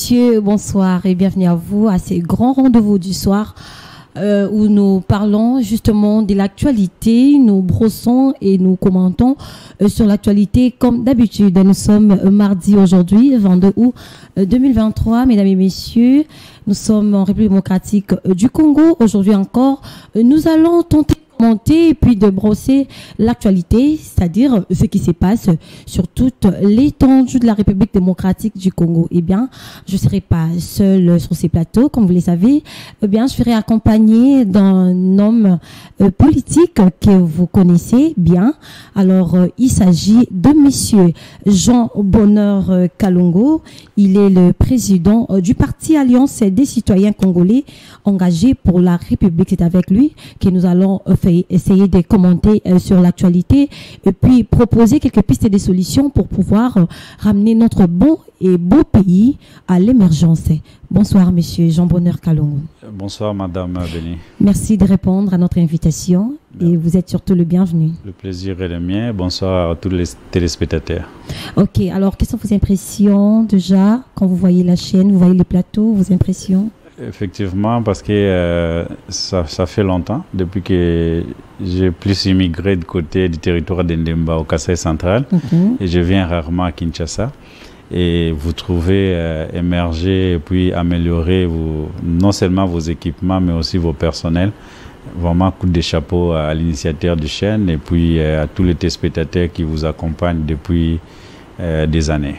messieurs, bonsoir et bienvenue à vous à ces grands rendez-vous du soir où nous parlons justement de l'actualité, nous brossons et nous commentons sur l'actualité comme d'habitude. Nous sommes mardi aujourd'hui, 22 août 2023, mesdames et messieurs, nous sommes en République démocratique du Congo. Aujourd'hui encore, nous allons tenter et puis de brosser l'actualité, c'est-à-dire ce qui se passe sur toute l'étendue de la République démocratique du Congo. Eh bien, je ne serai pas seule sur ces plateaux, comme vous le savez. Eh bien, je serai accompagnée d'un homme politique que vous connaissez bien. Alors, il s'agit de monsieur Jean Bonheur Kalongo. Il est le président du parti Alliance des citoyens congolais engagés pour la République. C'est avec lui que nous allons essayer de commenter sur l'actualité et puis proposer quelques pistes et des solutions pour pouvoir ramener notre bon et beau pays à l'émergence. Bonsoir, monsieur Jean Bonheur Kalongo. Bonsoir, madame Béni. Merci de répondre à notre invitation et vous êtes surtout le bienvenu. Le plaisir est le mien. Bonsoir à tous les téléspectateurs. Ok, alors quelles sont vos impressions déjà quand vous voyez la chaîne, vous voyez les plateaux, vos impressions? Effectivement, parce que ça fait longtemps, depuis que j'ai plus immigré du côté du territoire d'Endemba au Kasaï central, et je viens rarement à Kinshasa. Et vous trouvez émerger et puis améliorer non seulement vos équipements, mais aussi vos personnels. Vraiment, coup de chapeau à l'initiateur de chaîne et puis à tous les téléspectateurs qui vous accompagnent depuis des années.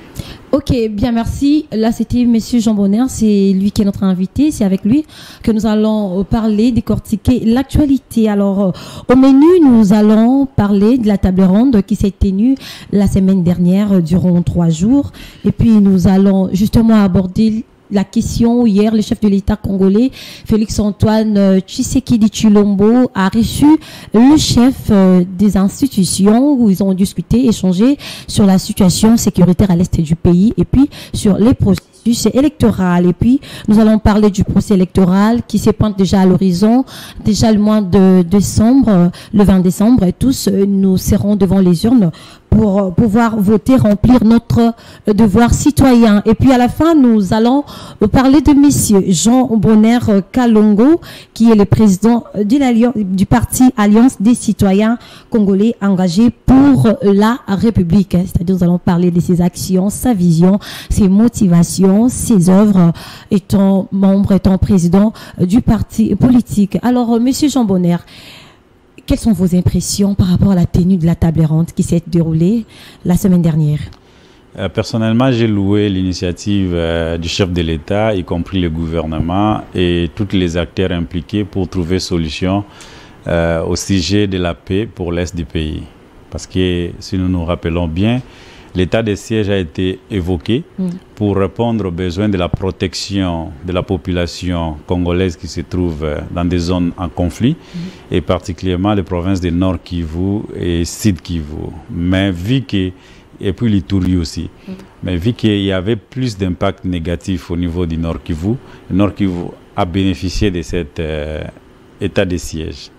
Ok, bien merci. Là, c'était monsieur Jean Bonheur, c'est lui qui est notre invité. C'est avec lui que nous allons parler, décortiquer l'actualité. Alors, au menu, nous allons parler de la table ronde qui s'est tenue la semaine dernière durant 3 jours. Et puis, nous allons justement aborder la question. Hier, le chef de l'État congolais, Félix-Antoine Tshisekedi Tshilombo, a reçu le chef des institutions où ils ont discuté, échangé sur la situation sécuritaire à l'est du pays et puis sur les processus électoral. Et puis, nous allons parler du procès électoral qui se pointe déjà à l'horizon, déjà le mois de décembre, le 20 décembre, et tous nous serons devant les urnes pour pouvoir voter, remplir notre devoir citoyen. Et puis à la fin, nous allons parler de monsieur Jean Bonheur Kalongo, qui est le président du parti Alliance des citoyens congolais engagés pour la République. C'est-à-dire, nous allons parler de ses actions, sa vision, ses motivations, ses œuvres, étant membre, étant président du parti politique. Alors, monsieur Jean Bonheur, quelles sont vos impressions par rapport à la tenue de la table ronde qui s'est déroulée la semaine dernière? Personnellement, j'ai loué l'initiative du chef de l'État, y compris le gouvernement et tous les acteurs impliqués pour trouver solution au sujet de la paix pour l'Est du pays. Parce que, si nous nous rappelons bien, l'état de siège a été évoqué pour répondre aux besoins de la protection de la population congolaise qui se trouve dans des zones en conflit, et particulièrement les provinces du Nord Kivu et Sud Kivu. Mais vu que, et puis l'Ituri aussi, mais vu qu'il y avait plus d'impact négatif au niveau du Nord Kivu, le Nord Kivu a bénéficié de cet état de siège.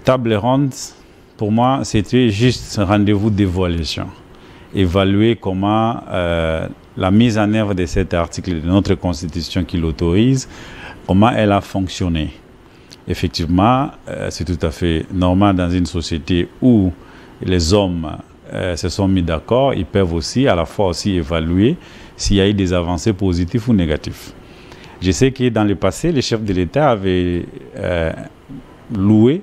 Table ronde, pour moi, c'était juste un rendez-vous d'évaluation. Évaluer comment la mise en œuvre de cet article de notre Constitution qui l'autorise, comment elle a fonctionné. Effectivement, c'est tout à fait normal dans une société où les hommes se sont mis d'accord. Ils peuvent aussi, à la fois aussi, évaluer s'il y a eu des avancées positives ou négatives. Je sais que dans le passé, les chefs de l'État avaient loué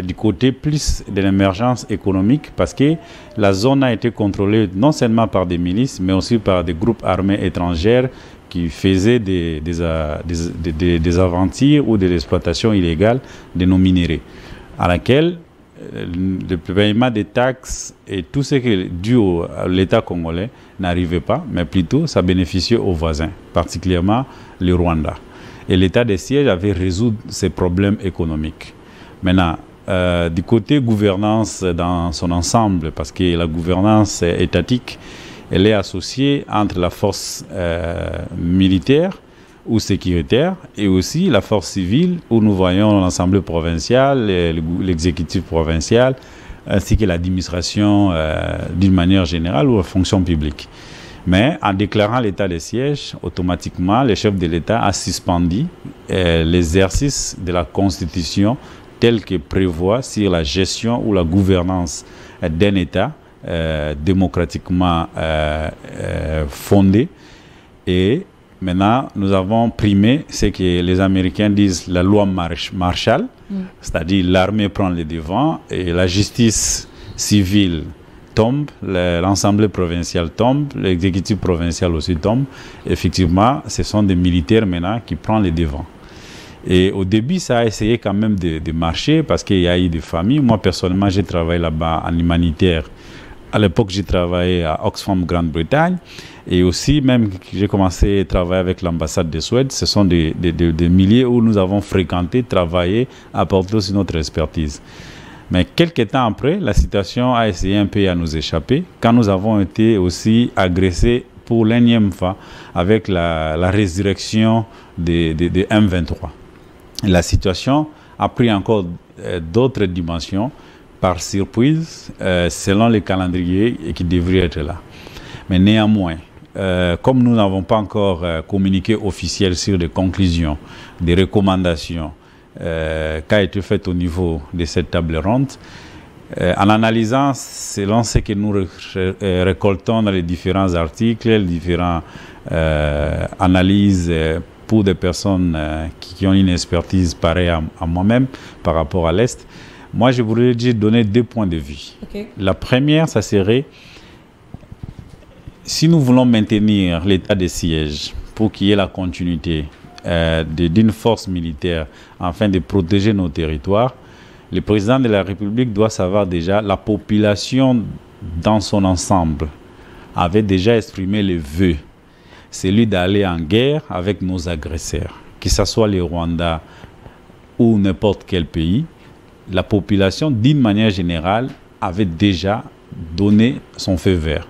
du côté plus de l'émergence économique, parce que la zone a été contrôlée non seulement par des milices, mais aussi par des groupes armés étrangers qui faisaient des aventures ou de l'exploitation illégale de nos minéraux, à laquelle le paiement des taxes et tout ce qui est dû à l'État congolais n'arrivait pas, mais plutôt ça bénéficiait aux voisins, particulièrement le Rwanda. Et l'état de siège avait résolu ces problèmes économiques. Maintenant, du côté gouvernance dans son ensemble, parce que la gouvernance étatique, elle est associée entre la force militaire ou sécuritaire et aussi la force civile, où nous voyons l'Assemblée provinciale, l'exécutif provincial, ainsi que l'administration d'une manière générale ou la fonction publique. Mais en déclarant l'état de siège, automatiquement, le chef de l'État a suspendu l'exercice de la Constitution telle que prévoit sur la gestion ou la gouvernance d'un État démocratiquement fondé. Et maintenant, nous avons primé ce que les Américains disent la loi Marshall, c'est-à-dire l'armée prend le devant et la justice civile tombe, l'Assemblée provinciale tombe, l'exécutif provincial aussi tombe. Effectivement, ce sont des militaires maintenant qui prennent le devant. Et au début, ça a essayé quand même de marcher parce qu'il y a eu des familles. Moi, personnellement, j'ai travaillé là-bas en humanitaire. À l'époque, j'ai travaillé à Oxfam, Grande-Bretagne. Et aussi, même, j'ai commencé à travailler avec l'ambassade de Suède. Ce sont des milliers où nous avons fréquenté, travaillé, apporté aussi notre expertise. Mais quelques temps après, la situation a essayé un peu à nous échapper quand nous avons été aussi agressés pour l'énième fois avec la résurrection de M23. La situation a pris encore d'autres dimensions par surprise selon les calendriers qui devraient être là. Mais néanmoins, comme nous n'avons pas encore communiqué officiel sur des conclusions, des recommandations qui a été fait au niveau de cette table ronde, en analysant selon ce que nous récoltons dans les différents articles, les différentes analyses pour des personnes qui ont une expertise pareille à moi-même par rapport à l'Est, moi je voudrais donner 2 points de vue. Okay. La première, ça serait, si nous voulons maintenir l'état de siège pour qu'il y ait la continuité d'une force militaire afin de protéger nos territoires, le président de la République doit savoir déjà, la population dans son ensemble avait déjà exprimé le vœu, celui d'aller en guerre avec nos agresseurs, que ce soit le Rwanda ou n'importe quel pays. La population, d'une manière générale, avait déjà donné son feu vert.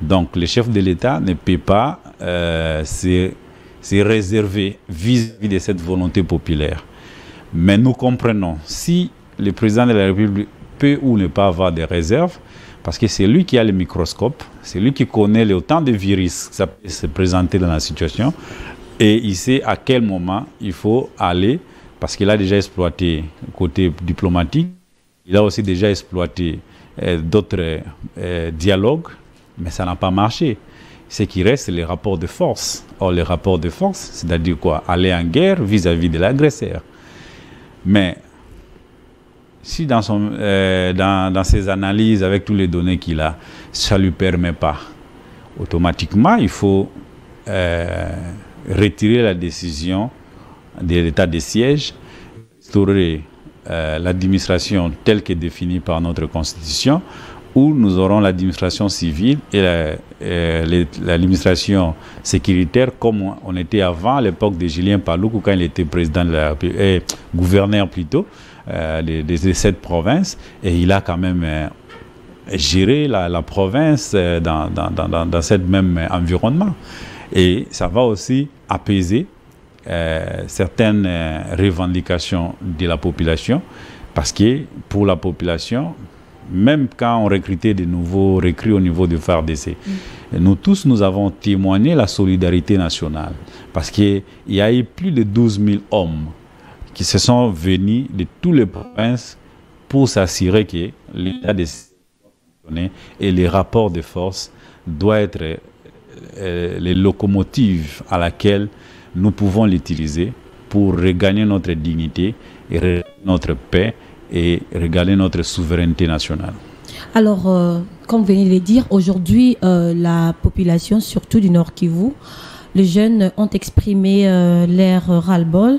Donc, le chef de l'État ne peut pas se réserver vis-à-vis de cette volonté populaire. Mais nous comprenons, si le président de la République peut ou ne pas avoir des réserves, parce que c'est lui qui a le microscope, c'est lui qui connaît autant de virus qui peut se présenter dans la situation, et il sait à quel moment il faut aller, parce qu'il a déjà exploité le côté diplomatique, il a aussi déjà exploité d'autres dialogues, mais ça n'a pas marché. Ce qui reste, c'est les rapports de force. Or, les rapports de force, c'est-à-dire quoi? Aller en guerre vis-à-vis de l'agresseur. Mais si dans ses analyses, avec toutes les données qu'il a, ça ne lui permet pas, automatiquement, il faut retirer la décision de l'état de siège, restaurer l'administration telle que définie par notre Constitution, où nous aurons l'administration civile et l'administration sécuritaire comme on était avant à l'époque de Julien Paluku quand il était président de la République, gouverneur plutôt de cette province, et il a quand même géré la province dans ce même environnement. Et ça va aussi apaiser certaines revendications de la population, parce que pour la population, même quand on recrutait de nouveaux recrues au niveau du FARDC, nous tous, nous avons témoigné la solidarité nationale. Parce qu'il y a eu plus de 12 000 hommes qui se sont venus de toutes les provinces pour s'assurer que l'état de sécurité et les rapports de force doivent être les locomotives à laquelle nous pouvons l'utiliser pour regagner notre dignité et regagner notre paix et regarder notre souveraineté nationale. Alors, comme vous venez de le dire, aujourd'hui, la population, surtout du Nord Kivu, les jeunes ont exprimé leur ras-le-bol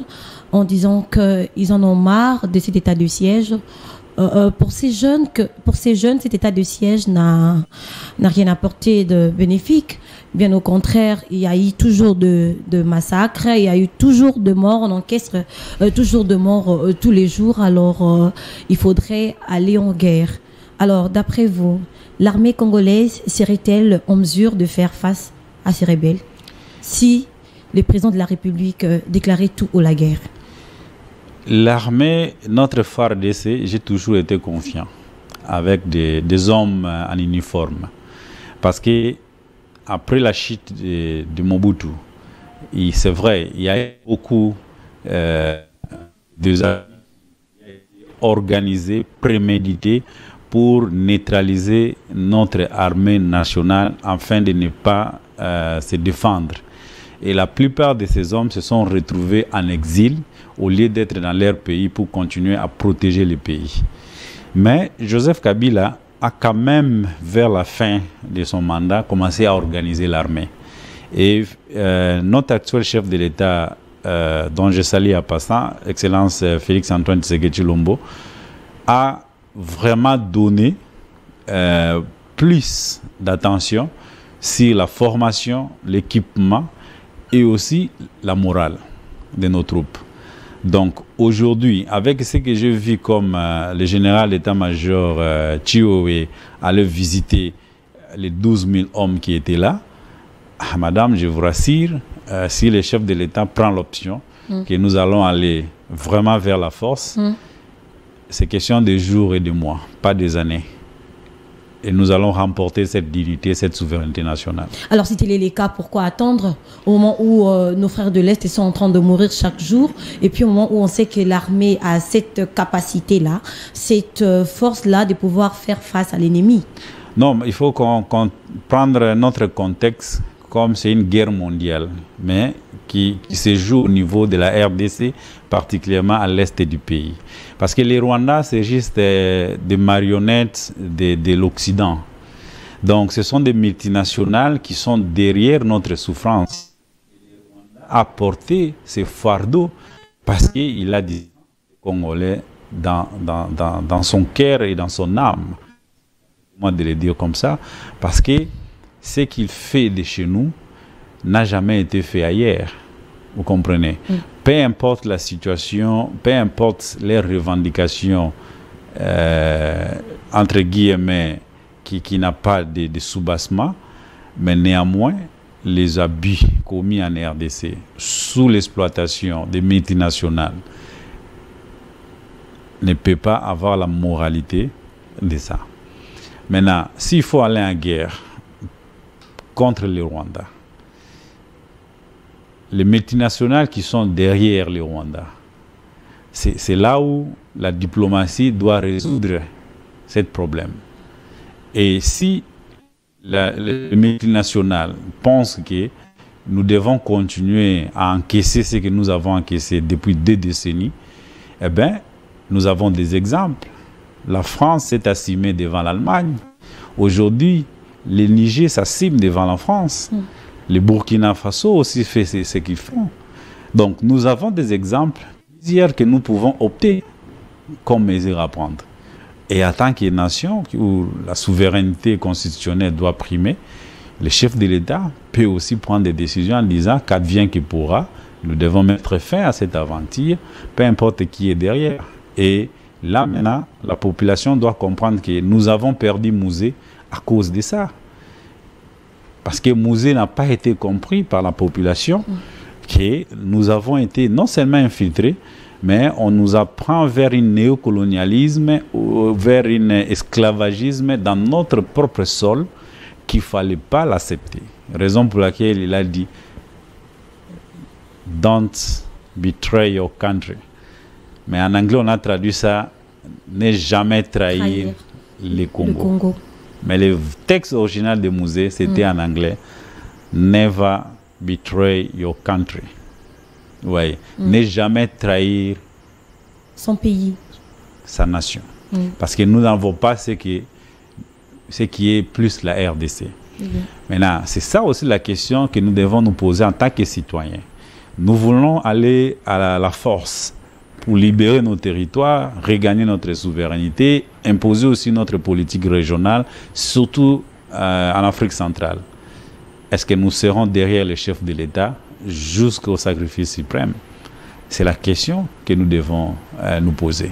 en disant qu'ils en ont marre de cet état de siège. Pour ces jeunes, cet état de siège n'a rien apporté de bénéfique. Bien au contraire, il y a eu toujours de massacres, il y a eu toujours de morts, on encaisse toujours de morts tous les jours. Alors, il faudrait aller en guerre. Alors, d'après vous, l'armée congolaise serait-elle en mesure de faire face à ces rebelles si le président de la République déclarait tout haut la guerre? L'armée, notre FARDC, j'ai toujours été confiant avec des hommes en uniforme. Parce que après la chute de Mobutu, c'est vrai, il y a beaucoup organisés, prémédités pour neutraliser notre armée nationale afin de ne pas se défendre. Et la plupart de ces hommes se sont retrouvés en exil au lieu d'être dans leur pays pour continuer à protéger le pays. Mais Joseph Kabila a quand même, vers la fin de son mandat, commencé à organiser l'armée. Et notre actuel chef de l'État, dont je salue à passant, Excellence Félix-Antoine Tshisekedi Tshilombo, a vraiment donné plus d'attention sur la formation, l'équipement et aussi la morale de nos troupes. Donc aujourd'hui, avec ce que je vis comme le général d'état-major Chioué allait visiter les 12 000 hommes qui étaient là, madame, je vous rassure, si le chef de l'État prend l'option que nous allons aller vraiment vers la force, c'est question de jours et de mois, pas des années. Et nous allons remporter cette dignité, cette souveraineté nationale. Alors, si tel est le cas, pourquoi attendre au moment où nos frères de l'Est sont en train de mourir chaque jour, et puis au moment où on sait que l'armée a cette capacité-là, cette force-là de pouvoir faire face à l'ennemi? Non, il faut qu'on prenne notre contexte comme c'est une guerre mondiale, mais qui se joue au niveau de la RDC, particulièrement à l'est du pays. Parce que les Rwandais, c'est juste des marionnettes de l'Occident. Donc, ce sont des multinationales qui sont derrière notre souffrance. À porter ce fardeau parce qu'il a des Congolais dans son cœur et dans son âme. Moi, de le dire comme ça, parce que ce qu'il fait de chez nous n'a jamais été fait ailleurs. Vous comprenez? Peu importe la situation, peu importe les revendications, entre guillemets, qui n'a pas de soubassement, mais néanmoins, les abus commis en RDC sous l'exploitation des multinationales ne peuvent pas avoir la moralité de ça. Maintenant, s'il faut aller en guerre contre le Rwanda, les multinationales qui sont derrière le Rwanda, c'est là où la diplomatie doit résoudre ce problème. Et si les multinationales pensent que nous devons continuer à encaisser ce que nous avons encaissé depuis 2 décennies, eh bien, nous avons des exemples. La France s'est assimée devant l'Allemagne. Aujourd'hui, le Niger s'assime devant la France. Le Burkina Faso aussi fait ce qu'ils font. Donc, nous avons des exemples hier que nous pouvons opter comme mesure à prendre. Et en tant que nation où la souveraineté constitutionnelle doit primer, le chef de l'État peut aussi prendre des décisions en disant qu'advient que pourra, nous devons mettre fin à cette aventure, peu importe qui est derrière. Et là, maintenant, la population doit comprendre que nous avons perdu Mouzé à cause de ça. Parce que Mouzé n'a pas été compris par la population, que nous avons été non seulement infiltrés, mais on nous apprend vers un néocolonialisme, vers un esclavagisme dans notre propre sol qu'il ne fallait pas l'accepter. Raison pour laquelle il a dit « Don't betray your country ». Mais en anglais, on a traduit ça « Ne jamais trahir le Congo ». Mais le texte original de Mouzé, c'était en anglais « Never betray your country ». Oui, ne jamais trahir son pays, sa nation. Parce que nous n'avons pas ce qui est plus la RDC. Maintenant, c'est ça aussi la question que nous devons nous poser en tant que citoyens. Nous voulons aller à la force pour libérer nos territoires, regagner notre souveraineté, imposer aussi notre politique régionale, surtout en Afrique centrale. Est-ce que nous serons derrière le chef de l'État jusqu'au sacrifice suprême? C'est la question que nous devons nous poser.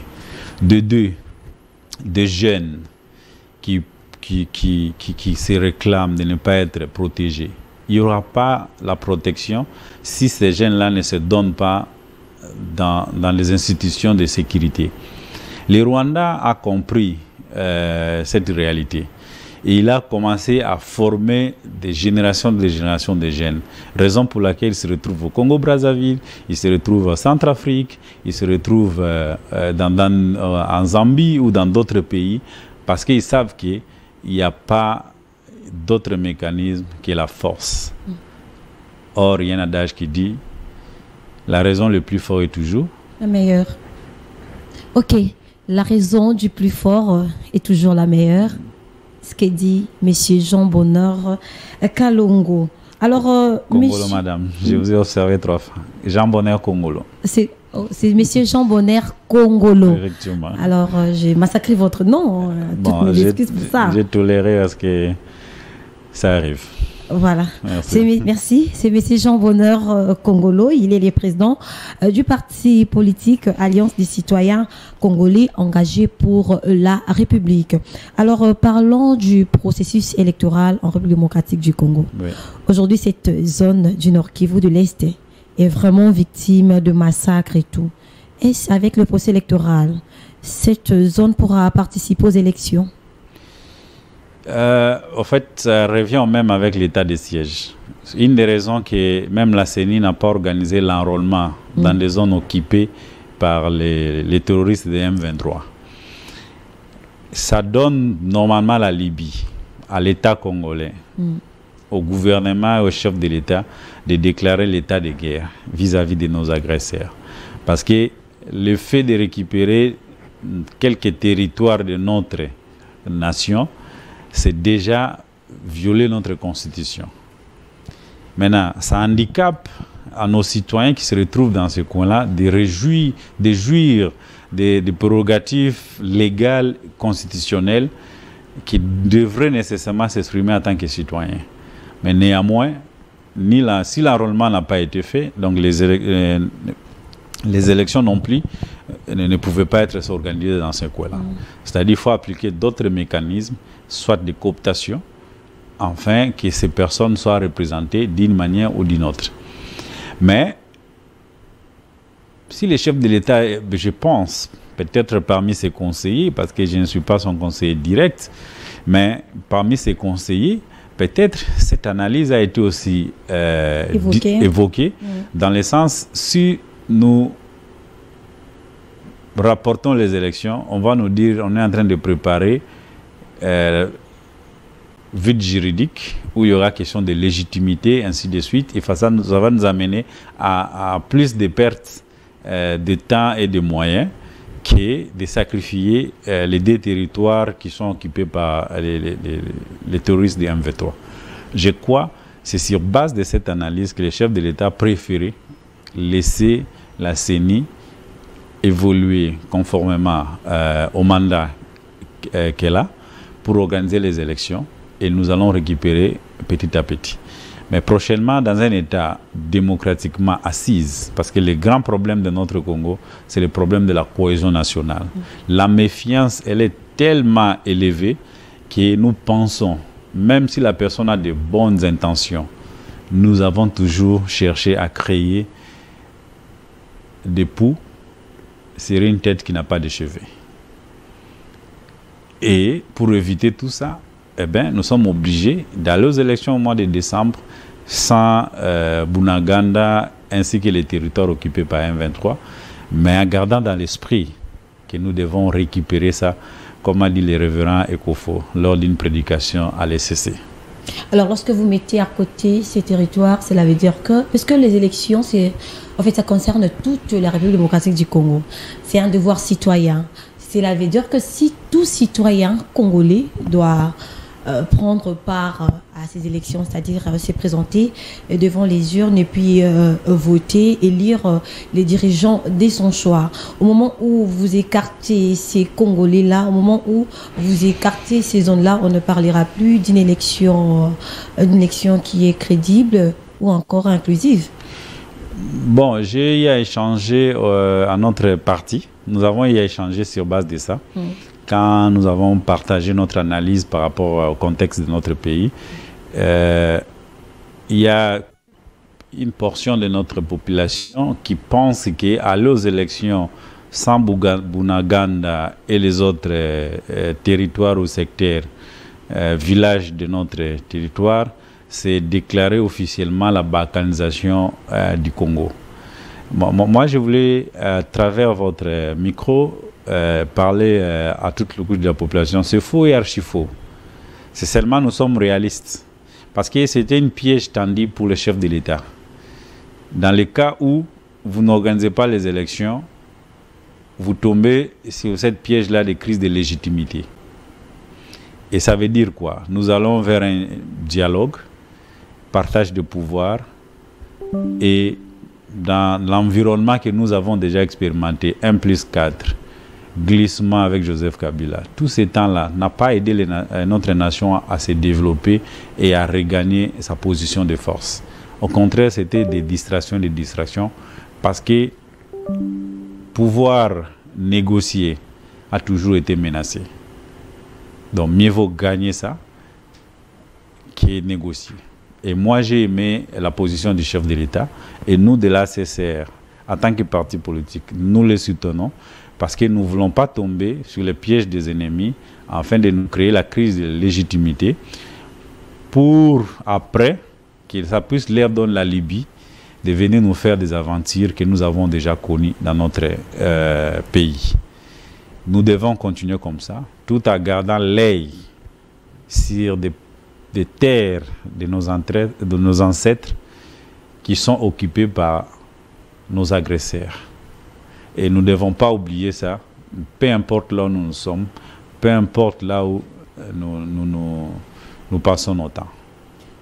Des jeunes qui se réclament de ne pas être protégés. Il n'y aura pas la protection si ces jeunes-là ne se donnent pas dans les institutions de sécurité. Le Rwanda a compris cette réalité. Et il a commencé à former des générations de jeunes. Raison pour laquelle il se retrouve au Congo-Brazzaville, il se retrouve en Centrafrique, il se retrouve en Zambie ou dans d'autres pays, parce qu'ils savent qu'il n'y a pas d'autre mécanisme que la force. Or, il y a un adage qui dit la raison le plus fort est toujours la meilleure. Ok, la raison du plus fort est toujours la meilleure. Ce que dit M. Jean Bonheur Kalongo. Alors, Congolo, madame, je vous ai observé 3 fois. Jean Bonheur Congolo. C'est M. Jean Bonheur Congolo. Effectivement. Alors, j'ai massacré votre nom. Toutes mes excuses pour ça. J'ai toléré parce que ça arrive. Voilà. Merci. C'est M. Jean Bonheur Congolo. Il est le président du parti politique Alliance des citoyens congolais engagés pour la République. Alors, parlons du processus électoral en République démocratique du Congo. Oui. Aujourd'hui, cette zone du Nord Kivu de l'Est est vraiment victime de massacres et tout. Est-ce avec le procès électoral, cette zone pourra participer aux élections? En fait, ça revient même avec l'état de siège. Une des raisons que même la CENI n'a pas organisé l'enrôlement dans des zones occupées par les terroristes de M23. Ça donne normalement la Libye, à l'État congolais, au gouvernement et au chef de l'État de déclarer l'état de guerre vis-à-vis de nos agresseurs. Parce que le fait de récupérer quelques territoires de notre nation, c'est déjà violer notre constitution. Maintenant, ça handicape à nos citoyens qui se retrouvent dans ce coin-là de jouir des prérogatives légales, constitutionnelles, qui devraient nécessairement s'exprimer en tant que citoyens. Mais néanmoins, si l'enrôlement n'a pas été fait, donc les élections non plus ne pouvaient pas être organisées dans ce coin-là. C'est-à-dire qu'il faut appliquer d'autres mécanismes, soit de cooptation, afin que ces personnes soient représentées d'une manière ou d'une autre. Mais, si le chef de l'État, je pense, peut-être parmi ses conseillers, parce que je ne suis pas son conseiller direct, mais parmi ses conseillers, peut-être cette analyse a été aussi évoquée dans le sens, si nous rapportons les élections, on va nous dire on est en train de préparer vide juridique où il y aura question de légitimité, ainsi de suite, et ça va nous amener à plus de pertes de temps et de moyens que de sacrifier les 2 territoires qui sont occupés par les terroristes de M23. Je crois que c'est sur base de cette analyse que le chef de l'État a préféré laisser la CENI évoluer conformément au mandat qu'elle a pour organiser les élections, et nous allons récupérer petit à petit. Mais prochainement, dans un État démocratiquement assis, parce que le grand problème de notre Congo, c'est le problème de la cohésion nationale. La méfiance, elle est tellement élevée que nous pensons, même si la personne a de bonnes intentions, nous avons toujours cherché à créer des poux sur une tête qui n'a pas de cheveux. Et pour éviter tout ça, eh bien, nous sommes obligés d'aller aux élections au mois de décembre sans Bunaganda ainsi que les territoires occupés par M23, mais en gardant dans l'esprit que nous devons récupérer ça, comme a dit le révérend Ekofo lors d'une prédication à l'ECC. Alors, lorsque vous mettez à côté ces territoires, cela veut dire que, parce que les élections, en fait, ça concerne toute la République démocratique du Congo. C'est un devoir citoyen. Cela veut dire que si tout citoyen congolais doit prendre part à ces élections, c'est-à-dire se présenter devant les urnes et puis voter, élire les dirigeants dès son choix. Au moment où vous écartez ces Congolais-là, au moment où vous écartez ces zones-là, on ne parlera plus d'une élection qui est crédible ou encore inclusive. Bon, j'ai eu à échanger à notre parti. Nous avons eu à échanger sur base de ça. Quand nous avons partagé notre analyse par rapport au contexte de notre pays, il y a une portion de notre population qui pense qu'aller aux élections sans Bunaganda et les autres territoires ou secteurs villages de notre territoire, c'est déclarer officiellement la balkanisation du Congo. Moi, je voulais, à travers votre micro, parler à toute le couche de la population. C'est faux et archi faux. C'est seulement nous sommes réalistes. Parce que c'était une piège tendue pour le chef de l'État. Dans le cas où vous n'organisez pas les élections, vous tombez sur cette piège-là de crise de légitimité. Et ça veut dire quoi? Nous allons vers un dialogue, partage de pouvoir, et dans l'environnement que nous avons déjà expérimenté, 1+4, glissement avec Joseph Kabila, tous ces temps-là n'a pas aidé notre nation à se développer et à regagner sa position de force. Au contraire, c'était des distractions, parce que pouvoir négocier a toujours été menacé. Donc, mieux vaut gagner ça que négocier. Et moi, j'ai aimé la position du chef de l'État. Et nous, de l'ACCR, en tant que parti politique, nous les soutenons parce que nous ne voulons pas tomber sur les pièges des ennemis afin de nous créer la crise de légitimité pour, après, que ça puisse leur donner la Libye de venir nous faire des aventures que nous avons déjà connues dans notre pays. Nous devons continuer comme ça, tout en gardant l'œil sur des terres de nos ancêtres qui sont occupées par nos agresseurs. Et nous ne devons pas oublier ça, peu importe là où nous sommes, peu importe là où nous passons notre temps.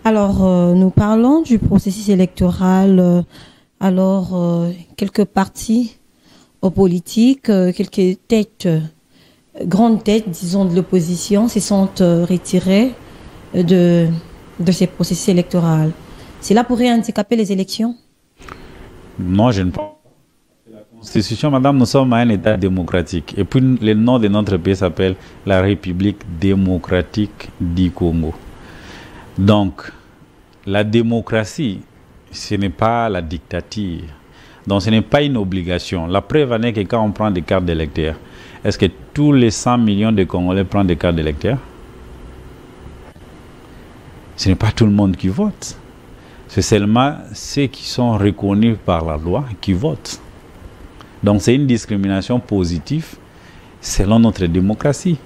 Alors, nous parlons du processus électoral. Quelques partis politiques, quelques têtes, grandes têtes, disons, de l'opposition se sont retirées de ces processus électoraux. Cela pourrait handicaper les élections? Non, je ne pense pas. La Constitution, madame, nous sommes à un État démocratique. Et puis, le nom de notre pays s'appelle la République démocratique du Congo. Donc, la démocratie, ce n'est pas la dictature. Donc, ce n'est pas une obligation. La preuve en est que quand on prend des cartes d'électeurs, est-ce que tous les 100 millions de Congolais prennent des cartes d'électeurs? Ce n'est pas tout le monde qui vote. C'est seulement ceux qui sont reconnus par la loi qui votent. Donc, c'est une discrimination positive selon notre démocratie.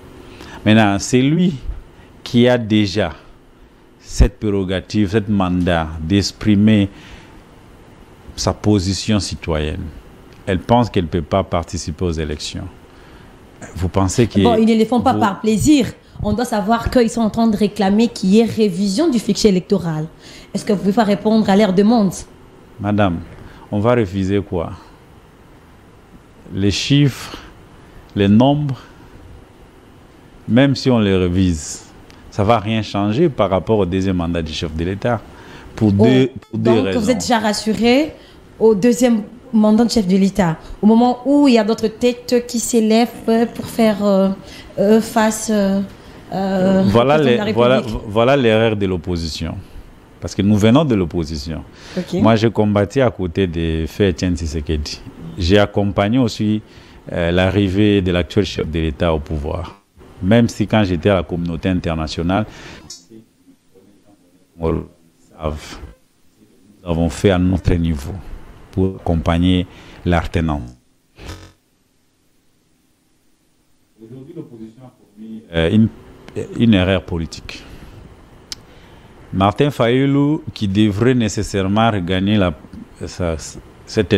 Maintenant, c'est lui qui a déjà cette prérogative, ce mandat d'exprimer sa position citoyenne. Elle pense qu'elle ne peut pas participer aux élections. Vous pensez que... Bon, ils ne le font pas par plaisir. On doit savoir qu'ils sont en train de réclamer qu'il y ait révision du fichier électoral. Est-ce que vous pouvez pas répondre à leur demande? Madame, on va refuser quoi? Les chiffres, les nombres, même si on les révise, ça ne va rien changer par rapport au deuxième mandat du chef de l'État. Pour deux raisons. Donc, vous êtes déjà rassuré au deuxième mandat du chef de l'État, au moment où il y a d'autres têtes qui s'élèvent pour faire face voilà l'erreur de l'opposition. Parce que nous venons de l'opposition. Okay. Moi, j'ai combattu à côté de Feu Etienne Tshisekedi. J'ai accompagné aussi l'arrivée de l'actuel chef de l'État au pouvoir. Même si quand j'étais à la communauté internationale, nous avons fait à notre niveau pour accompagner l'alternance. Aujourd'hui, l'opposition a commis une erreur politique. Martin Fayulu, qui devrait nécessairement regagner cette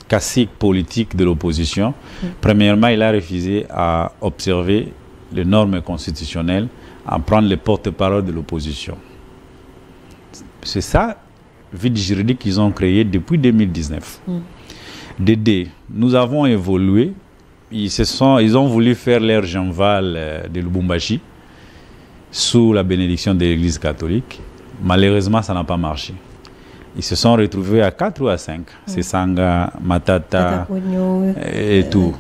classique politique de l'opposition, premièrement, il a refusé à observer les normes constitutionnelles, à prendre les porte-parole de l'opposition. C'est ça, le vide juridique qu'ils ont créé depuis 2019. Nous avons évolué. Ils ont voulu faire leur Jean-Val de Lubumbashi sous la bénédiction de l'Église catholique. Malheureusement, ça n'a pas marché. Ils se sont retrouvés à 4 ou à 5. C'est Sanga, Matata et tout.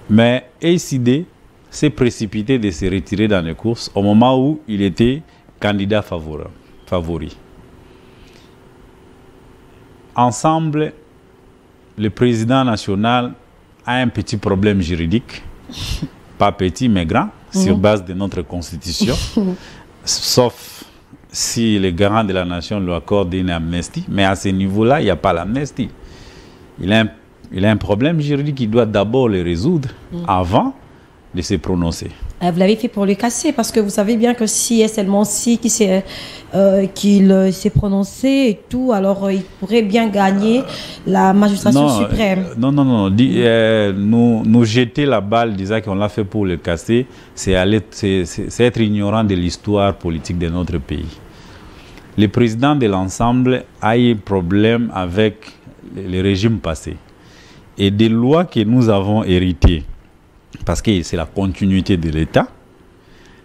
Mais ECD s'est précipité de se retirer dans les courses au moment où il était candidat favori. Ensemble, le président national a un petit problème juridique pas petit mais grand, sur base de notre constitution, sauf si les garants de la nation lui accordent une amnistie. Mais à ce niveau-là, il n'y a pas l'amnistie. Il a un problème juridique qu'il doit d'abord le résoudre avant de se prononcer. Vous l'avez fait pour le casser, parce que vous savez bien que si est seulement si qu'il s'est prononcé et tout, alors il pourrait bien gagner la magistrature suprême. Non. Nous jeter la balle disant qu'on l'a fait pour le casser, c'est être ignorant de l'histoire politique de notre pays. Le président de l'ensemble a eu problème avec le régime passé. Et des lois que nous avons héritées, parce que c'est la continuité de l'État,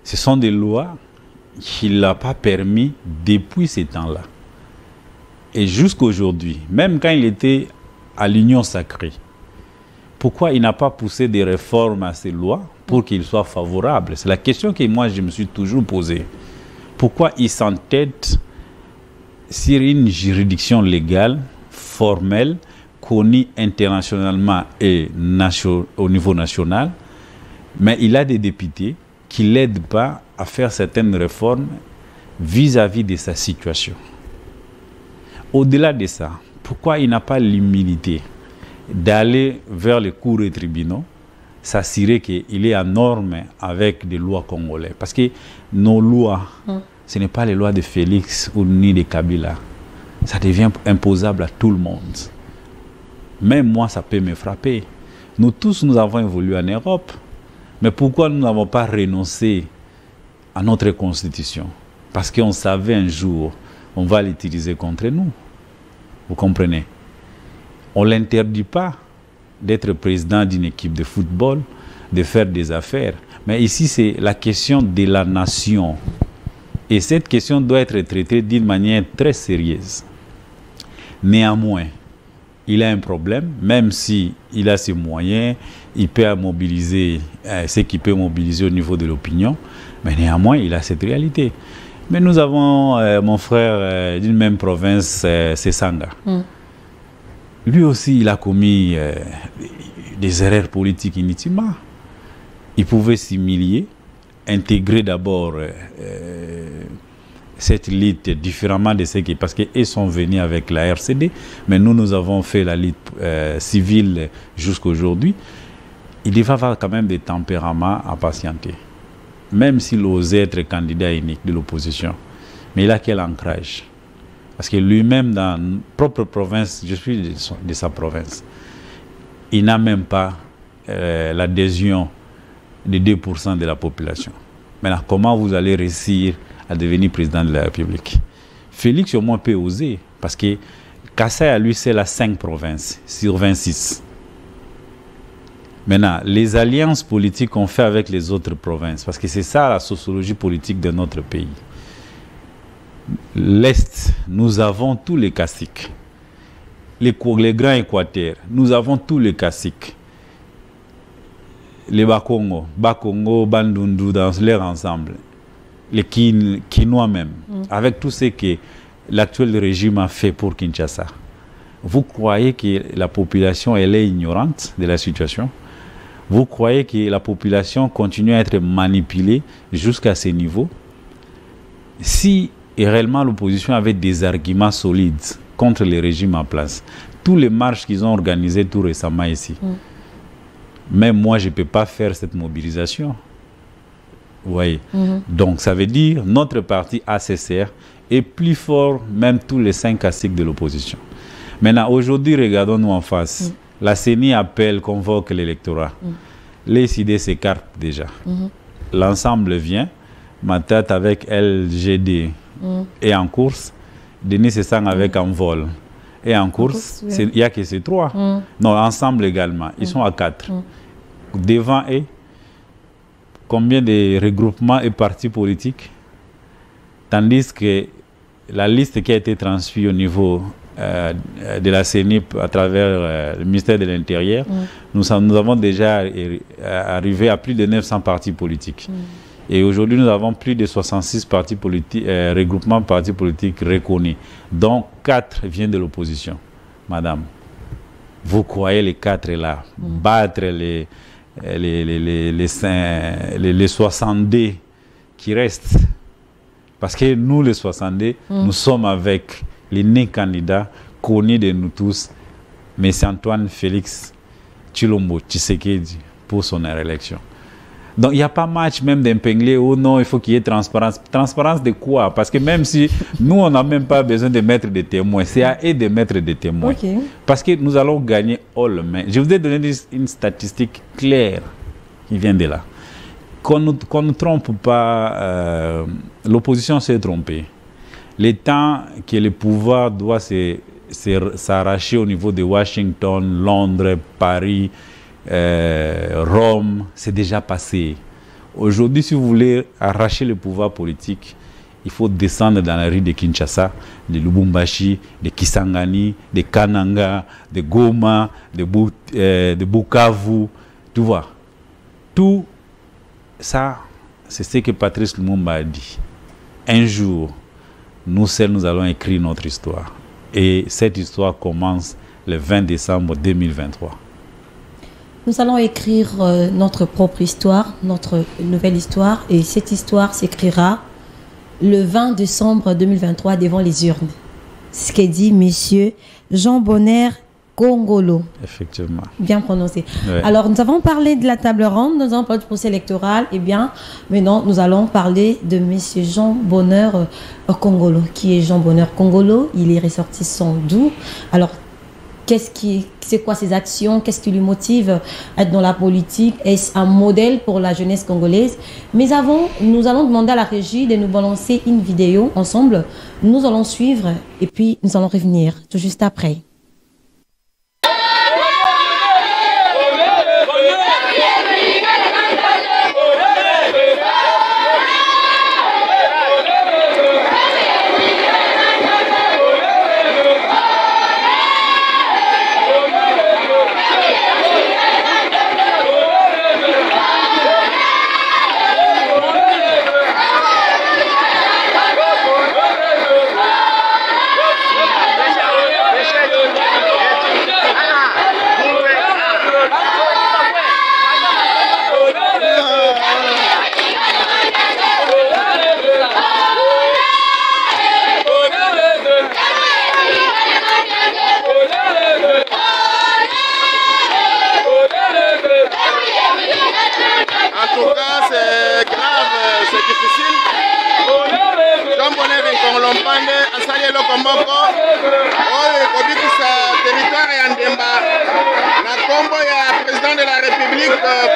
ce sont des lois qu'il n'a pas permis depuis ces temps-là. Et jusqu'aujourd'hui, même quand il était à l'Union sacrée, pourquoi il n'a pas poussé des réformes à ces lois pour qu'ils soient favorables? C'est la question que moi je me suis toujours posée. Pourquoi il s'entête sur une juridiction légale, formelle, connue internationalement et au niveau national, mais il a des députés qui ne l'aident pas à faire certaines réformes vis-à-vis de sa situation. Au-delà de ça, pourquoi il n'a pas l'humilité d'aller vers les cours et tribunaux, s'assurer qu'il est en norme avec des lois congolaises? Parce que nos lois, ce n'est pas les lois de Félix ou ni de Kabila. Ça devient imposable à tout le monde. Même moi, ça peut me frapper. Nous tous, nous avons évolué en Europe. Mais pourquoi nous n'avons pas renoncé à notre constitution? Parce qu'on savait un jour, on va l'utiliser contre nous. Vous comprenez? On ne l'interdit pas d'être président d'une équipe de football, de faire des affaires. Mais ici, c'est la question de la nation. Et cette question doit être traitée d'une manière très sérieuse. Néanmoins, il a un problème, même s'il a ses moyens, il peut mobiliser ce qu'il peut mobiliser au niveau de l'opinion, mais néanmoins, il a cette réalité. Mais nous avons mon frère d'une même province, c'est Sanga. Lui aussi, il a commis des erreurs politiques inutilement. Il pouvait s'humilier, intégrer d'abord cette lutte différemment de ce qui... Parce qu'ils sont venus avec la RCD, mais nous avons fait la lutte civile jusqu'à aujourd'hui. Il devait avoir quand même des tempéraments à patienter. Même s'il osait être candidat unique de l'opposition. Mais il a quel ancrage? Parce que lui-même, dans notre propre province, je suis de sa province, il n'a même pas l'adhésion de 2% de la population. Maintenant, comment vous allez réussir à devenir président de la République? Félix, au moins, peut oser, parce que Kassai, à lui, c'est la 5 provinces sur 26. Maintenant, les alliances politiques qu'on fait avec les autres provinces, parce que c'est ça la sociologie politique de notre pays. L'Est, nous avons tous les caciques. Les grands Équateurs, nous avons tous les caciques. Les Bakongo, Bandundu, dans leur ensemble. Les Kinois même, avec tout ce que l'actuel régime a fait pour Kinshasa. Vous croyez que la population elle est ignorante de la situation? Vous croyez que la population continue à être manipulée jusqu'à ce niveau? Si réellement l'opposition avait des arguments solides contre le régime en place, tous les marches qu'ils ont organisées tout récemment ici, même moi je ne peux pas faire cette mobilisation. Vous voyez? Donc ça veut dire notre parti ACCR est plus fort même tous les 5 caciques de l'opposition. Maintenant, aujourd'hui, regardons-nous en face. La CENI appelle, convoque l'électorat. Les idées s'écartent déjà. L'ensemble vient. Matata avec LGD est en course. Denis Sessang avec Envol est en course. Il n'y a que ces 3. Non, ensemble également. Ils sont à 4. Devant eux, combien de regroupements et partis politiques? Tandis que la liste qui a été transmise au niveau de la CENI à travers le ministère de l'Intérieur, nous avons déjà arrivé à plus de 900 partis politiques. Et aujourd'hui, nous avons plus de 66 partis politiques, regroupements partis politiques reconnus, dont 4 viennent de l'opposition. Madame, vous croyez les 4 là, battre les 62 qui restent. Parce que nous, les 62, nous sommes avec les candidats connus de nous tous, M. Antoine Félix Tshilombo Tshisekedi, pour son réélection. Donc, il n'y a pas match même d'épingler, oh non, il faut qu'il y ait transparence. Transparence de quoi? Parce que même si nous, on n'a même pas besoin de mettre des témoins, c'est à eux de mettre des témoins. Okay. Parce que nous allons gagner haut le main. Je vous ai donné une statistique claire qui vient de là. Qu'on ne trompe pas, l'opposition s'est trompée. Le temps que le pouvoir doit s'arracher au niveau de Washington, Londres, Paris, Rome, c'est déjà passé. Aujourd'hui, si vous voulez arracher le pouvoir politique, il faut descendre dans la rue de Kinshasa, de Lubumbashi, de Kisangani, de Kananga, de Goma, de Bukavu, tu vois. Tout ça, c'est ce que Patrice Lumumba a dit. Un jour, nous seuls, nous allons écrire notre histoire. Et cette histoire commence le 20 décembre 2023. Nous allons écrire notre propre histoire, notre nouvelle histoire. Et cette histoire s'écrira le 20 décembre 2023 devant les urnes. C'est ce qu'a dit M. Jean Bonner Congolo. Effectivement. Bien prononcé. Ouais. Alors, nous avons parlé de la table ronde, nous avons parlé du procès électoral. Eh bien, maintenant, nous allons parler de M. Jean Bonner Congolo. Qui est Jean Bonner Congolo? Il est ressortissant d'où? Alors, c'est quoi ses actions? Qu'est-ce qui lui motive à être dans la politique? Est-ce un modèle pour la jeunesse congolaise? Mais avant, nous allons demander à la régie de nous balancer une vidéo ensemble. Nous allons suivre et puis nous allons revenir tout juste après.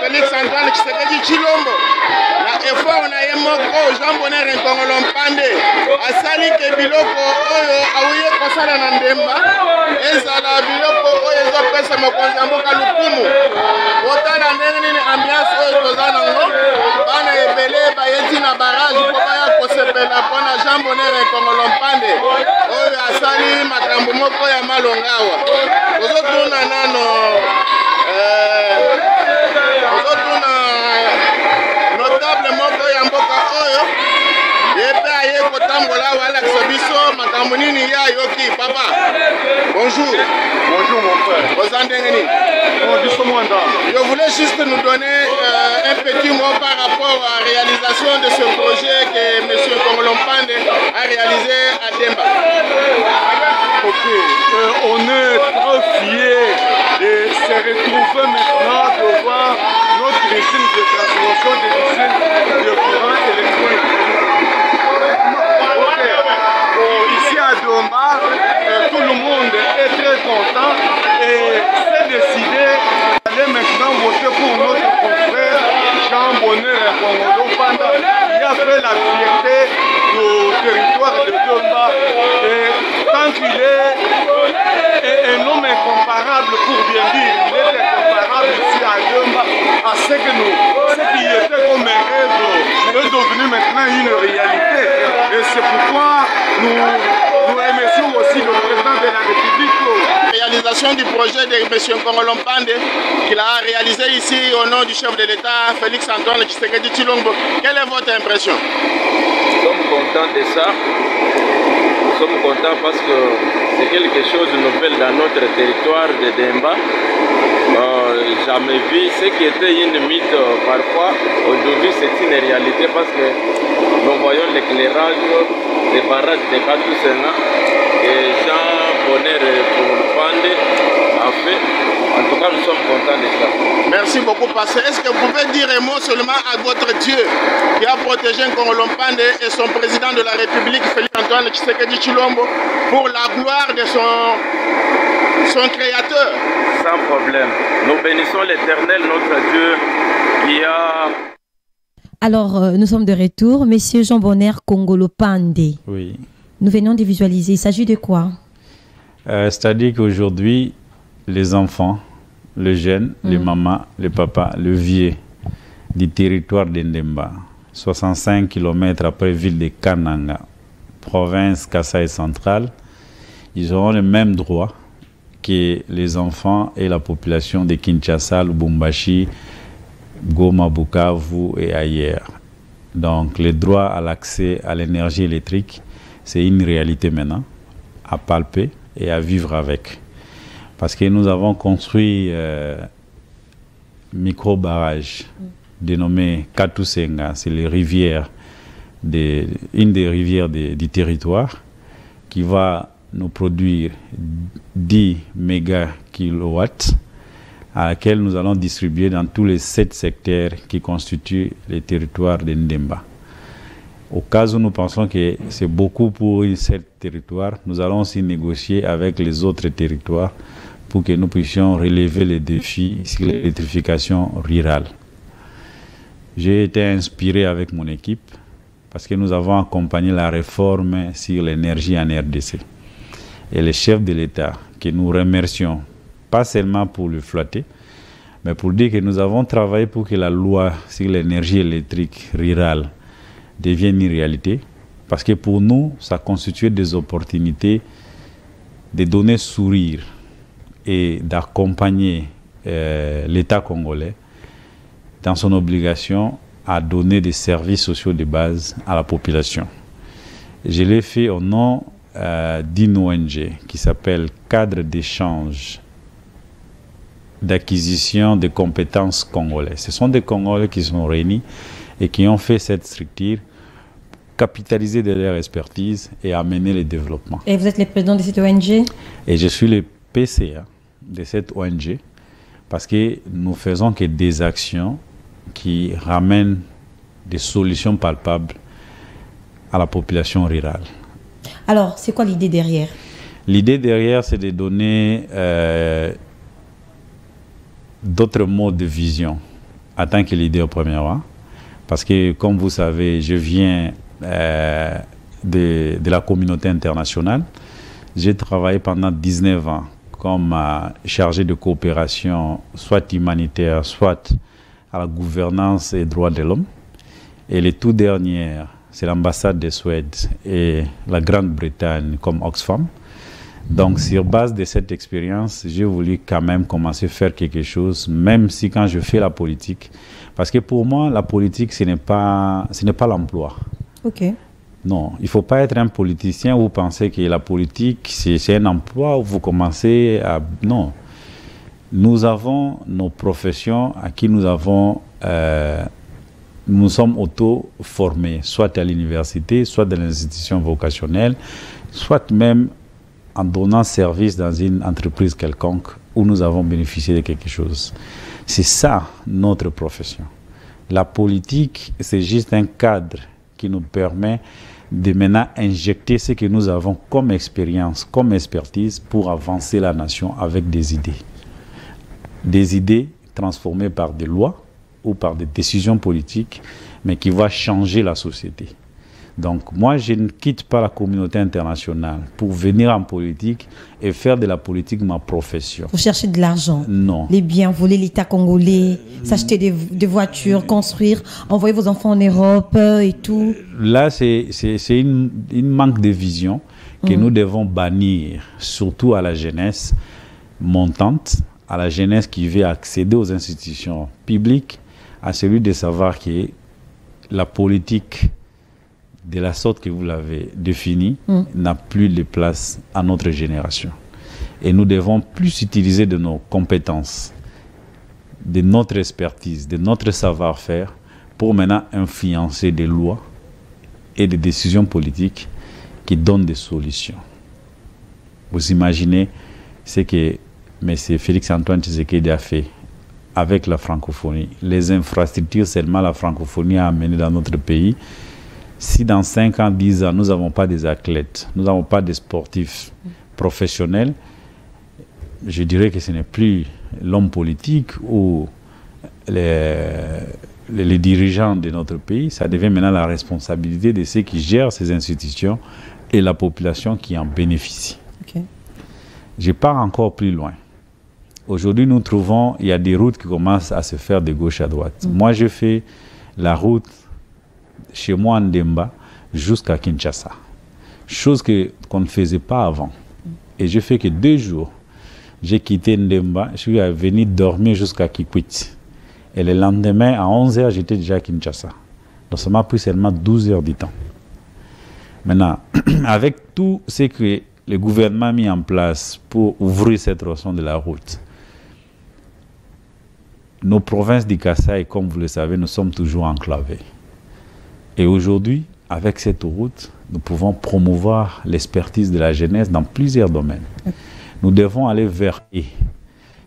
Félix Antoine Tshisekedi Tshilombo na effort na ye moko Jean Bonner Nkongolo Mpande asali ke biloko oyo awuye kosala na ndemba ezala biloko oyo ezopesa mokonzi ya mboka lukumu kotala ndenge nini ambiance oyo toza nango bana ebele bayeti na barrage mpo baya kosepela mpona Jean Bonner Nkongolo Mpande oyo asali makambo moko ya malongawa tozotuna nano notable moko ya mboka oyo yepe aye kotambola walakisa biso makambo nini ya yoki papa. Bonjour. Bonjour mon frère. Ozandengeni. Je voulais juste nous donner un petit mot par rapport à la réalisation de ce projet que M. Nkongolo Mpande a réalisé à Demba. Ok, on est trop fiers de se retrouver maintenant devant notre usine de transformation de l'usine de courant électrique. Ici à Doma, tout le monde est très content et c'est décidé d'aller maintenant voter pour notre confrère Jean Bonner Nkongolo Mpande qui a fait la fierté du territoire de Doma. Et tant qu'il est un homme incomparable pour bien dire, il est incomparable ici à Doma à ce qui était comme un rêve est devenu maintenant une réalité. Et c'est pourquoi nous remercions aussi le président de la République. Réalisation du projet de M. Nkongolo Mpande qu'il a réalisé ici au nom du chef de l'État, Félix Antoine Tshisekedi Tshilombo. Quelle est votre impression? Nous sommes contents de ça. Nous sommes contents parce que c'est quelque chose de nouvel dans notre territoire de Demba. Jamais vu. Ce qui était une mythe parfois, aujourd'hui c'est une réalité parce que nous voyons l'éclairage des barrages de Katusenga et Jean Bonner pour le Pandé a fait. En tout cas, nous sommes contents de ça. Merci beaucoup, pasteur. Est-ce que vous pouvez dire un mot seulement à votre Dieu qui a protégé Nkongolo Mpande et son président de la République, Félix Antoine Tshisekedi Tshilombo, pour la gloire de son créateur? Sans problème. Nous bénissons l'Éternel, notre Dieu, qui a... Alors, nous sommes de retour. Monsieur Jean Bonner, Nkongolo Mpande. Oui. Nous venons de visualiser. Il s'agit de quoi? C'est-à-dire qu'aujourd'hui, les enfants, les jeunes, les mamans, les papas, le vieux du territoire d'Endemba, 65 km après ville de Kananga, province Kasaï centrale, ils auront les mêmes droits que les enfants et la population de Kinshasa, Lubumbashi, Goma, Bukavu et ailleurs. Donc les droits à l'accès à l'énergie électrique, c'est une réalité maintenant, à palper et à vivre avec. Parce que nous avons construit micro-barrage dénommé Katusenga, c'est les rivières, une des rivières du territoire, qui va nous produire 10 mégakilowatts, à laquelle nous allons distribuer dans tous les 7 secteurs qui constituent les territoires de Ndemba. Au cas où nous pensons que c'est beaucoup pour un seul territoire, nous allons aussi négocier avec les autres territoires pour que nous puissions relever les défis sur l'électrification rurale. J'ai été inspiré avec mon équipe parce que nous avons accompagné la réforme sur l'énergie en RDC. Et les chefs de l'État, que nous remercions, pas seulement pour le flatter, mais pour dire que nous avons travaillé pour que la loi sur l'énergie électrique rurale devienne une réalité. Parce que pour nous, ça constituait des opportunités de donner sourire et d'accompagner l'État congolais dans son obligation à donner des services sociaux de base à la population. Je l'ai fait au nom d'une ONG qui s'appelle Cadre d'échange d'acquisition des compétences congolais. Ce sont des Congolais qui sont réunis et qui ont fait cette structure, capitaliser de leur expertise et amener le développement. Et vous êtes le président de cette ONG? Et je suis le PCA de cette ONG parce que nous faisons que des actions qui ramènent des solutions palpables à la population rurale. Alors, c'est quoi l'idée derrière? L'idée derrière, c'est de donner d'autres modes de vision en tant que leader premier rang. Parce que, comme vous savez, je viens de la communauté internationale. J'ai travaillé pendant 19 ans comme chargé de coopération, soit humanitaire, soit à la gouvernance et droits de l'homme. Et les tout dernières, c'est l'ambassade de Suède et la Grande-Bretagne comme Oxfam. Donc, sur base de cette expérience, j'ai voulu quand même commencer à faire quelque chose, même si quand je fais la politique, parce que pour moi, la politique, ce n'est pas l'emploi. Ok. Non, il ne faut pas être un politicien où vous pensez que la politique, c'est un emploi où vous commencez à... Non. Nous avons nos professions à qui nous sommes auto-formés, soit à l'université, soit dans les institutions vocationnelles, soit même en donnant service dans une entreprise quelconque où nous avons bénéficié de quelque chose. C'est ça notre profession. La politique, c'est juste un cadre qui nous permet de maintenant injecter ce que nous avons comme expérience, comme expertise pour avancer la nation avec des idées. Des idées transformées par des lois ou par des décisions politiques, mais qui vont changer la société. Donc moi, je ne quitte pas la communauté internationale pour venir en politique et faire de la politique ma profession. Vous cherchez de l'argent? Non. Les biens, voler l'État congolais, s'acheter des voitures, construire, envoyer vos enfants en Europe et tout. Là, c'est une manque de vision que nous devons bannir, surtout à la jeunesse montante, à la jeunesse qui veut accéder aux institutions publiques, à celui de savoir que la politique, de la sorte que vous l'avez définie, n'a plus de place à notre génération. Et nous devons plus utiliser de nos compétences de notre expertise, de notre savoir-faire pour maintenant influencer des lois et des décisions politiques qui donnent des solutions. Vous imaginez ce que M. Félix-Antoine Tshisekedi a fait avec la francophonie, les infrastructures seulement la francophonie a amené dans notre pays. Si dans 5 ans, 10 ans, nous n'avons pas des athlètes, nous n'avons pas des sportifs professionnels, je dirais que ce n'est plus l'homme politique ou les dirigeants de notre pays, ça devient maintenant la responsabilité de ceux qui gèrent ces institutions et la population qui en bénéficie. Okay. Je pars encore plus loin. Aujourd'hui, nous trouvons, il y a des routes qui commencent à se faire de gauche à droite. Moi, je fais la route chez moi en Ndemba jusqu'à Kinshasa. Chose qu'on ne faisait pas avant. Et je fais que 2 jours. J'ai quitté Ndemba, je suis venu dormir jusqu'à Kikwit. Et le lendemain, à 11h, j'étais déjà à Kinshasa. Donc ça m'a pris seulement 12 heures du temps. Maintenant, avec tout ce que le gouvernement a mis en place pour ouvrir cette tronçon de la route, nos provinces du Kasaï, comme vous le savez, nous sommes toujours enclavés. Et aujourd'hui, avec cette route, nous pouvons promouvoir l'expertise de la jeunesse dans plusieurs domaines. Nous devons aller vers eux.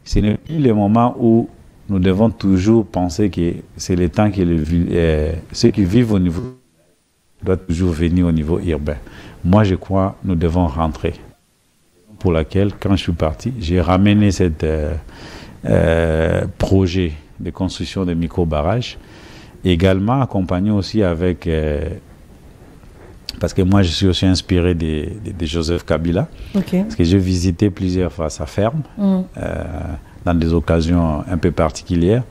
Ce n'est plus le moment où nous devons toujours penser que c'est le temps que ceux qui vivent au niveau doivent toujours venir au niveau urbain. Moi, je crois que nous devons rentrer. Pour laquelle, quand je suis parti, j'ai ramené cette projet de construction de micro-barrages, également accompagné aussi avec, parce que moi je suis aussi inspiré de Joseph Kabila, parce que j'ai visité plusieurs fois sa ferme, dans des occasions un peu particulières,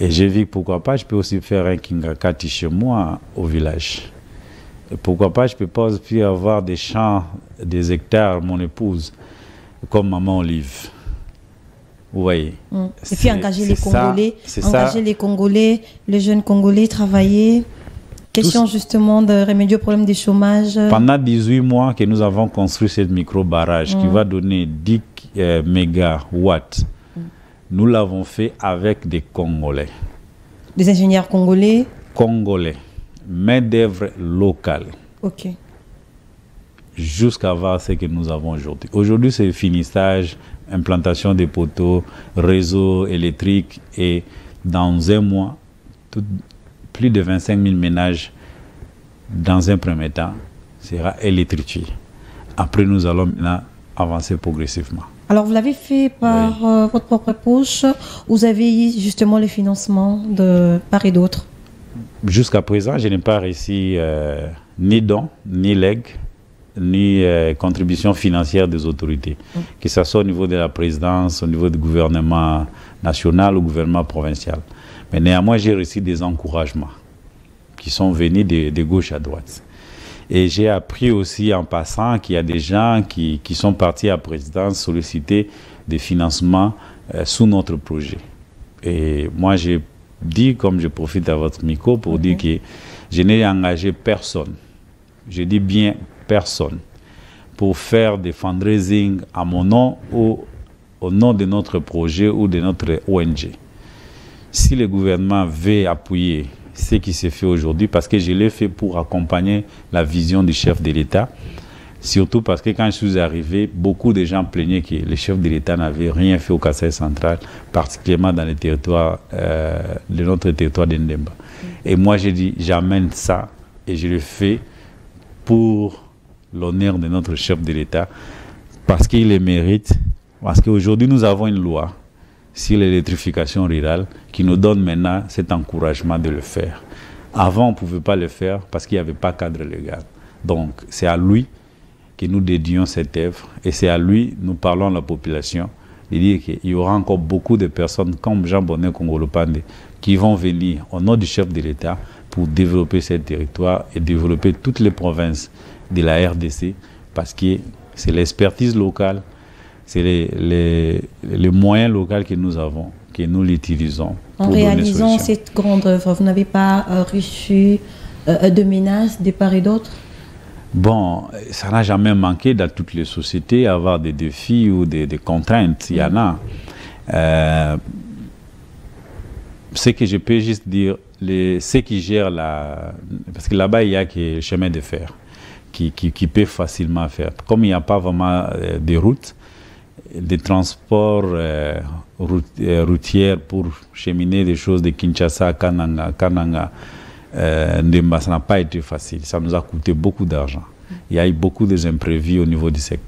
et j'ai vu pourquoi pas, je peux aussi faire un Kingakati chez moi au village. Et pourquoi pas, je peux pas aussi avoir des champs, des hectares, mon épouse, comme Maman Olive. Vous voyez. Et puis engager les Congolais, les Congolais, les jeunes Congolais, travailler. Question justement de remédier au problème du chômage. Pendant 18 mois que nous avons construit ce micro-barrage qui va donner 10 mégawatts, nous l'avons fait avec des Congolais. Des ingénieurs congolais. Congolais. Main d'œuvre locale. Ok. Jusqu'à voir ce que nous avons aujourd'hui. Aujourd'hui, c'est finissage, implantation des poteaux, réseau électrique, et dans 1 mois, plus de 25 000 ménages, dans un premier temps, sera électrifié. Après, nous allons maintenant avancer progressivement. Alors, vous l'avez fait par votre propre poche, vous avez justement le financement de part et d'autre? Jusqu'à présent, je n'ai pas réussi ni don, ni legs, ni contribution financière des autorités, que ce soit au niveau de la présidence, au niveau du gouvernement national ou gouvernement provincial. Mais néanmoins, j'ai reçu des encouragements qui sont venus de gauche à droite. Et j'ai appris aussi en passant qu'il y a des gens qui sont partis à la présidence solliciter des financements sous notre projet. Et moi, j'ai dit, comme je profite à votre micro, pour dire que je n'ai engagé personne. Je dis bien personne, pour faire des fundraising à mon nom ou au nom de notre projet ou de notre ONG. Si le gouvernement veut appuyer ce qui s'est fait aujourd'hui, parce que je l'ai fait pour accompagner la vision du chef de l'État, surtout parce que quand je suis arrivé, beaucoup de gens plaignaient que le chef de l'État n'avait rien fait au Kasaï central, particulièrement dans les territoires de notre territoire d'Ndemba. Et moi, j'ai dit, j'amène ça et je le fais pour l'honneur de notre chef de l'État, parce qu'il le mérite, parce qu'aujourd'hui nous avons une loi sur l'électrification rurale qui nous donne maintenant cet encouragement de le faire. Avant, on ne pouvait pas le faire parce qu'il n'y avait pas de cadre légal. Donc, c'est à lui que nous dédions cette œuvre, et c'est à lui, nous parlons à la population, de dire qu'il y aura encore beaucoup de personnes comme Jean Bonnet Kongolo Pandé qui vont venir au nom du chef de l'État pour développer ce territoire et développer toutes les provinces de la RDC, parce que c'est l'expertise locale, c'est les moyens locaux que nous avons, que nous l'utilisons. En réalisant cette grande œuvre, vous n'avez pas reçu de menaces de part et d'autre? Bon, ça n'a jamais manqué dans toutes les sociétés, avoir des défis ou des contraintes, il y en a. ce que je peux juste dire, ceux qui gèrent parce que là-bas, il y a que le chemin de fer qui peut facilement faire. Comme il n'y a pas vraiment de routes, des transports routiers pour cheminer des choses de Kinshasa à Kananga, Ndemba, ça n'a pas été facile. Ça nous a coûté beaucoup d'argent. Il y a eu beaucoup d'imprévus au niveau des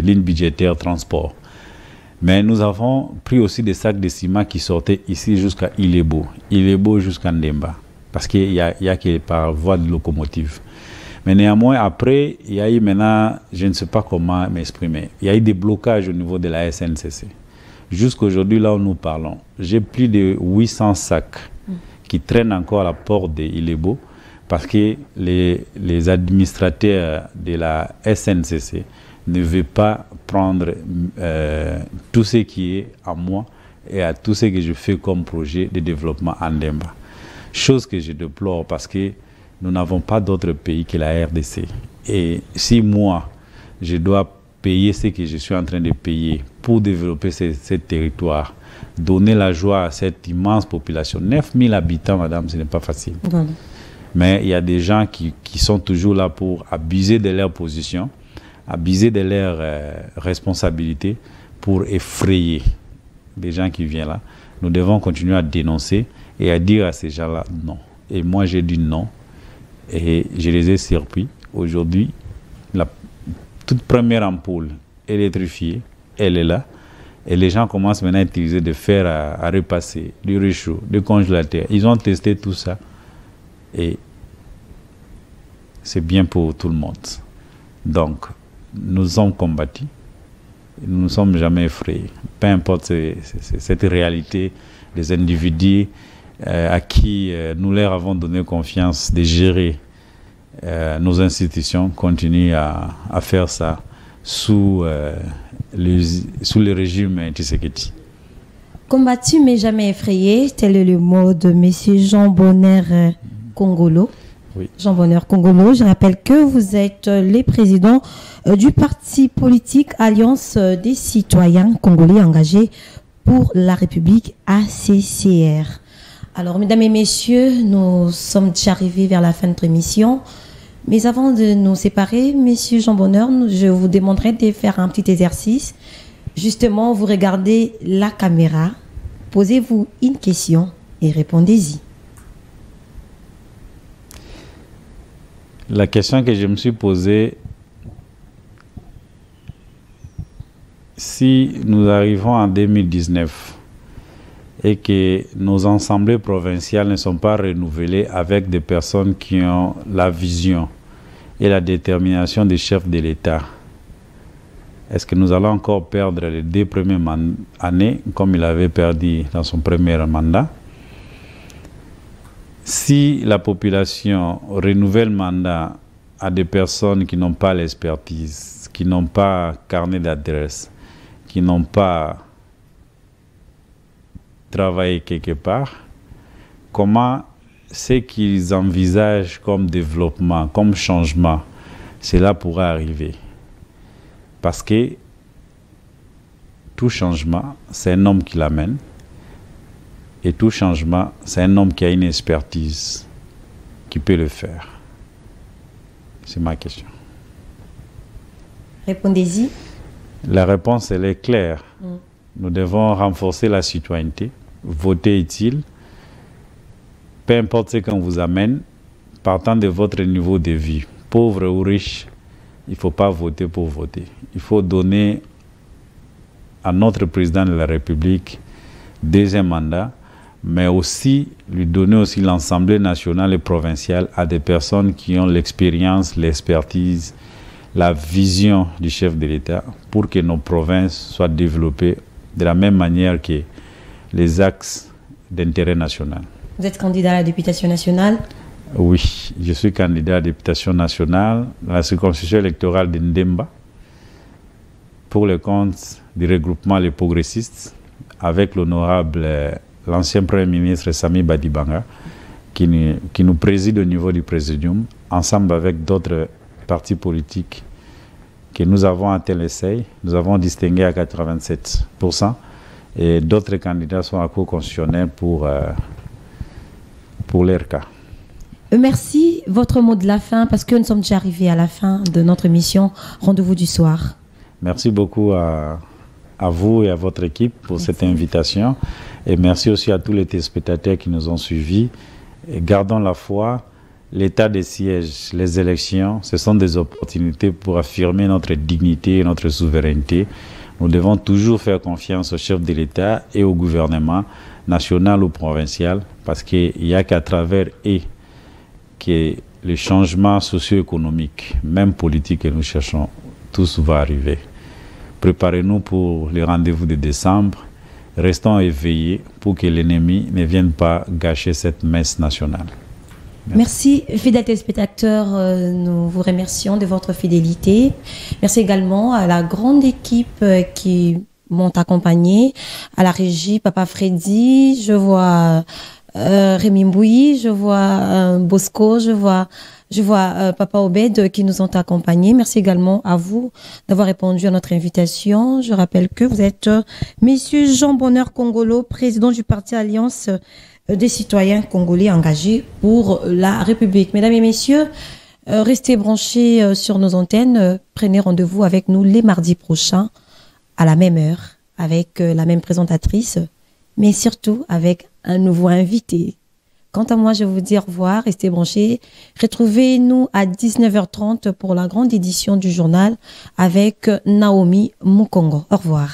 lignes budgétaires transport. Mais nous avons pris aussi des sacs de ciment qui sortaient ici jusqu'à Ilebo jusqu'à Ndemba, parce qu'il y a que par voie de locomotive. Mais néanmoins, après, il y a eu maintenant, je ne sais pas comment m'exprimer, il y a eu des blocages au niveau de la SNCC. Jusqu'aujourd'hui, là où nous parlons, j'ai plus de 800 sacs qui traînent encore à la porte de Ilebo, parce que les administrateurs de la SNCC ne veulent pas prendre tout ce qui est à moi et à tout ce que je fais comme projet de développement en Ndemba. Chose que je déplore parce que nous n'avons pas d'autre pays que la RDC. Et si moi, je dois payer ce que je suis en train de payer pour développer ce territoire, donner la joie à cette immense population, 9000 habitants, madame, ce n'est pas facile. Voilà. Mais il y a des gens qui sont toujours là pour abuser de leur position, abuser de leurs responsabilités pour effrayer les gens qui viennent là. Nous devons continuer à dénoncer et à dire à ces gens-là non. Et moi, j'ai dit non. Et je les ai surpris. Aujourd'hui, la toute première ampoule électrifiée, elle est là. Et les gens commencent maintenant à utiliser des fers à repasser, du réchaud, du congélateur. Ils ont testé tout ça. Et c'est bien pour tout le monde. Donc, nous sommes combattus. Nous ne sommes jamais effrayés. Peu importe cette réalité des individus à qui nous leur avons donné confiance de gérer nos institutions, continuent à faire ça sous le régime Tshisekedi. Combattu mais jamais effrayé, tel est le mot de M. Jean Bonheur Congolo. Oui. Jean Bonheur Congolo, je rappelle que vous êtes le président du parti politique Alliance des citoyens congolais engagés pour la République ACCR. Alors, mesdames et messieurs, nous sommes déjà arrivés vers la fin de notre émission. Mais avant de nous séparer, monsieur Jean Bonheur, je vous demanderai de faire un petit exercice. Justement, vous regardez la caméra, posez-vous une question et répondez-y. La question que je me suis posée, si nous arrivons en 2019 et que nos assemblées provinciales ne sont pas renouvelées avec des personnes qui ont la vision et la détermination des chefs de l'État, est-ce que nous allons encore perdre les 2 premières années comme il avait perdu dans son premier mandat? Si la population renouvelle le mandat à des personnes qui n'ont pas l'expertise, qui n'ont pas carnet d'adresse, qui n'ont pas travaillé quelque part, comment ce qu'ils envisagent comme développement, comme changement, cela pourra arriver? Parce que tout changement, c'est un homme qui l'amène. Et tout changement, c'est un homme qui a une expertise qui peut le faire. C'est ma question. Répondez-y. La réponse, elle est claire. Nous devons renforcer la citoyenneté. Voter utile. Peu importe ce qu'on vous amène, partant de votre niveau de vie, pauvre ou riche, il ne faut pas voter pour voter. Il faut donner à notre président de la République 2e mandat, mais aussi lui donner aussi l'Assemblée nationale et provinciale à des personnes qui ont l'expérience, l'expertise, la vision du chef de l'État pour que nos provinces soient développées de la même manière que les axes d'intérêt national. Vous êtes candidat à la députation nationale? Oui, je suis candidat à la députation nationale dans la circonscription électorale de Ndemba pour le compte du regroupement Les Progressistes avec l'honorable l'ancien Premier ministre Sami Badibanga qui nous préside au niveau du Présidium ensemble avec d'autres partis politiques que nous avons atteint l'essai. Nous avons distingué à 87%. et d'autres candidats sont à Cour constitutionnelle pour leur cas. Merci. Votre mot de la fin, parce que nous sommes déjà arrivés à la fin de notre émission Rendez-vous du soir. Merci beaucoup à vous et à votre équipe pour cette invitation. Et merci aussi à tous les téléspectateurs qui nous ont suivis. Et gardons la foi. L'état des sièges, les élections, ce sont des opportunités pour affirmer notre dignité et notre souveraineté. Nous devons toujours faire confiance au chef de l'État et au gouvernement, national ou provincial, parce qu'il n'y a qu'à travers eux que le changement socio-économique, même politique que nous cherchons, tous va arriver. Préparez-nous pour le rendez-vous de décembre. Restons éveillés pour que l'ennemi ne vienne pas gâcher cette messe nationale. Merci, fidèles téléspectateurs, nous vous remercions de votre fidélité. Merci également à la grande équipe qui m'ont accompagné, à la régie Papa Freddy, je vois Rémi Mbouy, je vois Bosco, je vois Papa Obed qui nous ont accompagnés. Merci également à vous d'avoir répondu à notre invitation. Je rappelle que vous êtes Monsieur Jean Bonheur Congolo, président du parti Alliance des citoyens congolais engagés pour la République. Mesdames et messieurs, restez branchés sur nos antennes. Prenez rendez-vous avec nous les mardis prochains à la même heure avec la même présentatrice, mais surtout avec un nouveau invité. Quant à moi, je vous dis au revoir, restez branchés. Retrouvez-nous à 19h30 pour la grande édition du journal avec Naomi Mukongo. Au revoir.